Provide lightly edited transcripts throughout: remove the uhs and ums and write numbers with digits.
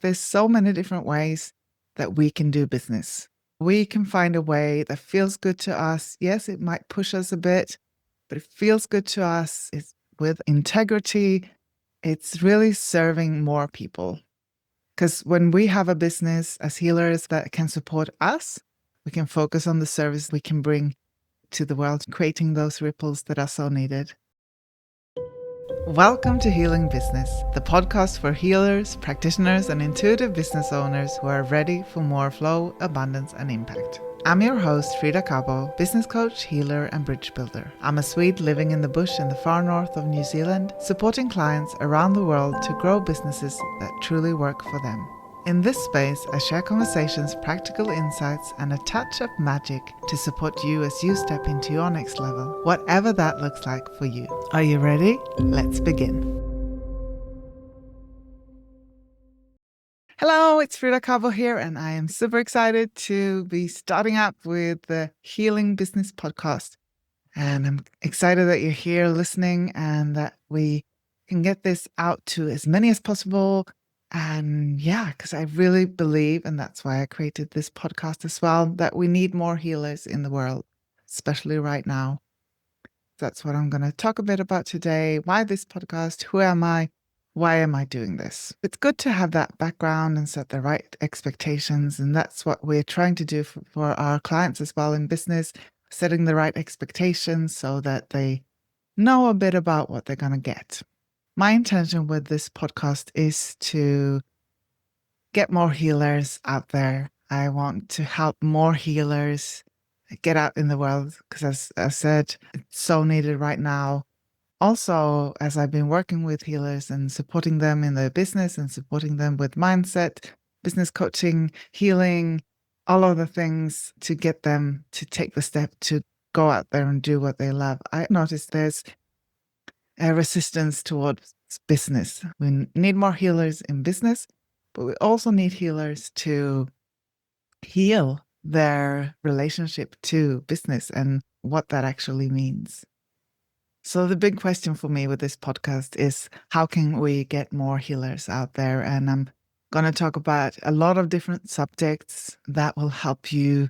There's so many different ways that we can do business. We can find a way that feels good to us. Yes, it might push us a bit, but it feels good to us. It's with integrity. It's really serving more people. Because when we have a business as healers that can support us, we can focus on the service we can bring to the world, creating those ripples that are so needed. Welcome to Healing Business, the podcast for healers, practitioners, and intuitive business owners who are ready for more flow, abundance, and impact. I'm your host, Frida Kabo, business coach, healer, and bridge builder. I'm a Swede living in the bush in the far north of New Zealand, supporting clients around the world to grow businesses that truly work for them. In this space, I share conversations, practical insights, and a touch of magic to support you as you step into your next level, whatever that looks like for you. Are you ready? Let's begin. Hello, it's Frida Kabo here, and I am super excited to be starting up with the Healing Business podcast. And I'm excited that you're here listening and that we can get this out to as many as possible. And yeah, because I really believe, and that's why I created this podcast as well, that we need more healers in the world, especially right now. That's what I'm going to talk a bit about today. Why this podcast? Who am I? Why am I doing this? It's good to have that background and set the right expectations. And that's what we're trying to do for our clients as well in business, setting the right expectations so that they know a bit about what they're going to get. My intention with this podcast is to get more healers out there. I want to help more healers get out in the world because, as I said, it's so needed right now. Also, as I've been working with healers and supporting them in their business and supporting them with mindset, business coaching, healing, all of the things to get them to take the step to go out there and do what they love, I noticed there's a resistance towards business. We need more healers in business, but we also need healers to heal their relationship to business and what that actually means. So the big question for me with this podcast is how can we get more healers out there? And I'm going to talk about a lot of different subjects that will help you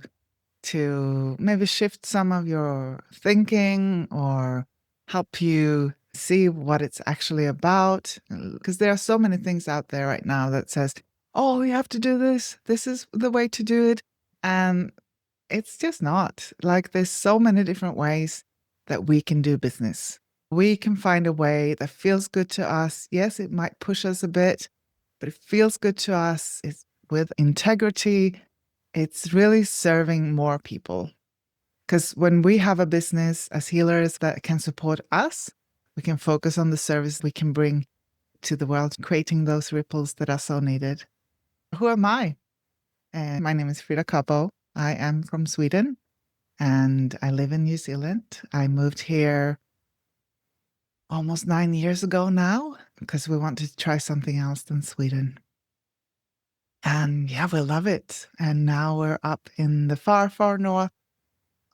to maybe shift some of your thinking or help you see what it's actually about. Because there are so many things out there right now that says, oh, you have to do this. This is the way to do it. And it's just not. Like there's so many different ways that we can do business. We can find a way that feels good to us. Yes, it might push us a bit, but it feels good to us. It's with integrity. It's really serving more people. Because when we have a business as healers that can support us, we can focus on the service we can bring to the world, creating those ripples that are so needed. Who am I? And my name is Frida Kabo. I am from Sweden and I live in New Zealand. I moved here almost 9 years ago now because we wanted to try something else than Sweden. And yeah, we love it. And now we're up in the far, far north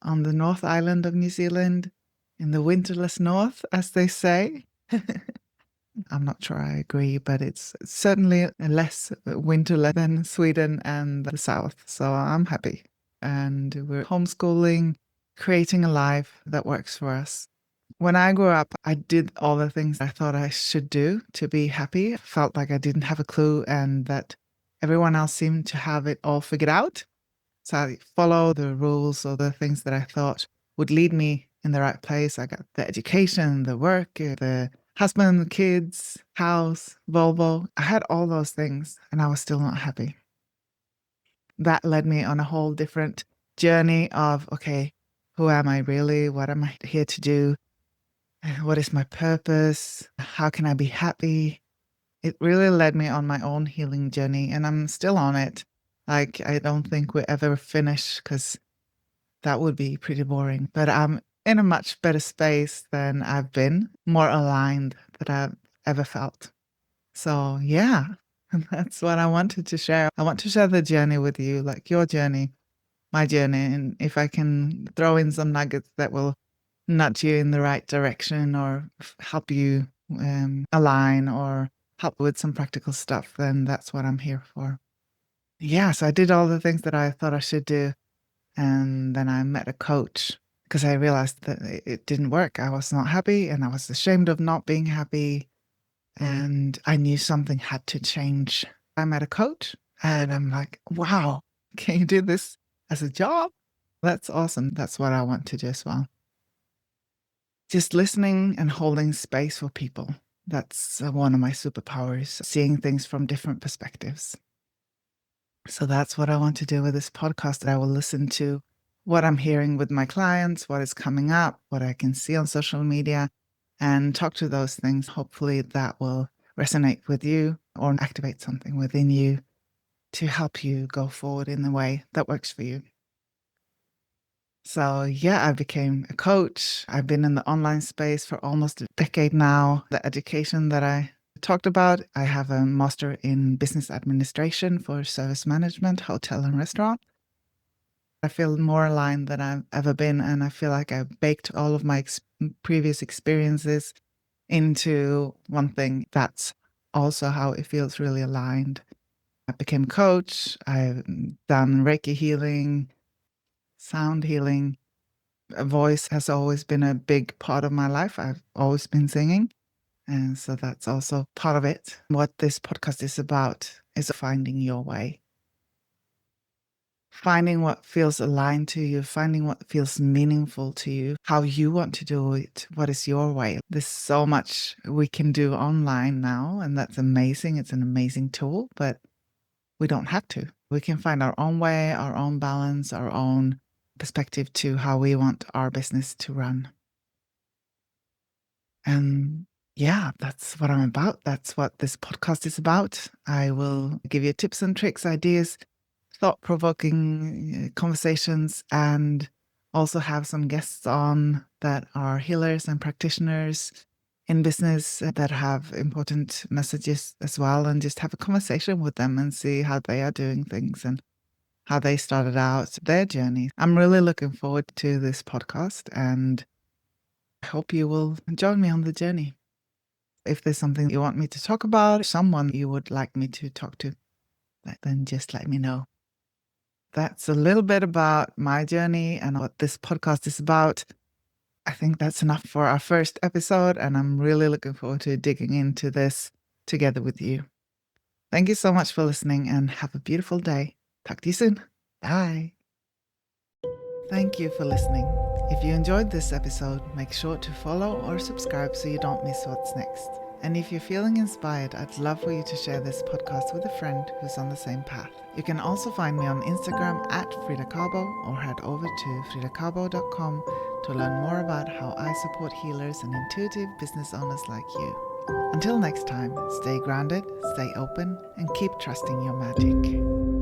on the North Island of New Zealand, in the winterless north, as they say. I'm not sure I agree, but it's certainly less winterless than Sweden and the south. So I'm happy. And we're homeschooling, creating a life that works for us. When I grew up, I did all the things I thought I should do to be happy. I felt like I didn't have a clue and that everyone else seemed to have it all figured out. So I followed the rules or the things that I thought would lead me in the right place. I got the education, the work, the husband, the kids, house, Volvo. I had all those things and I was still not happy. That led me on a whole different journey of, okay, who am I really? What am I here to do? What is my purpose? How can I be happy? It really led me on my own healing journey and I'm still on it. Like, I don't think we ever finish because that would be pretty boring. But I'm in a much better space than I've been, more aligned than I've ever felt. So yeah, that's what I wanted to share. I want to share the journey with you, like your journey, my journey. And if I can throw in some nuggets that will nudge you in the right direction or help you align or help with some practical stuff, then that's what I'm here for. Yeah, so I did all the things that I thought I should do. And then I met a coach because I realized that it didn't work. I was not happy and I was ashamed of not being happy. And I knew something had to change. I met a coach and I'm like, wow, can you do this as a job? That's awesome. That's what I want to do as well. Just listening and holding space for people. That's one of my superpowers, seeing things from different perspectives. So that's what I want to do with this podcast. I will listen to what I'm hearing with my clients, what is coming up, what I can see on social media, and talk to those things. Hopefully, that will resonate with you or activate something within you to help you go forward in the way that works for you. So, yeah, I became a coach. I've been in the online space for almost a decade now. The education that I talked about, I have a master in business administration for service management, hotel and restaurant. I feel more aligned than I've ever been, and I feel like I've baked all of my previous experiences into one thing. That's also how it feels really aligned. I became a coach. I've done Reiki healing, sound healing. A voice has always been a big part of my life. I've always been singing. And so that's also part of it. What this podcast is about is finding your way, finding what feels aligned to you, finding what feels meaningful to you, how you want to do it, what is your way. There's so much we can do online now, and that's amazing. It's an amazing tool, but we don't have to. We can find our own way, our own balance, our own perspective to how we want our business to run. And yeah, that's what I'm about. That's what this podcast is about. I will give you tips and tricks, ideas, thought provoking conversations, and also have some guests on that are healers and practitioners in business that have important messages as well, and just have a conversation with them and see how they are doing things and how they started out their journey. I'm really looking forward to this podcast, and I hope you will join me on the journey. If there's something you want me to talk about, someone you would like me to talk to, then just let me know. That's a little bit about my journey and what this podcast is about. I think that's enough for our first episode, and I'm really looking forward to digging into this together with you. Thank you so much for listening, and have a beautiful day. Talk to you soon. Bye. Thank you for listening. If you enjoyed this episode, make sure to follow or subscribe so you don't miss what's next. And if you're feeling inspired, I'd love for you to share this podcast with a friend who's on the same path. You can also find me on Instagram at Frida Kabo, or head over to fridakabo.com to learn more about how I support healers and intuitive business owners like you. Until next time, stay grounded, stay open, and keep trusting your magic.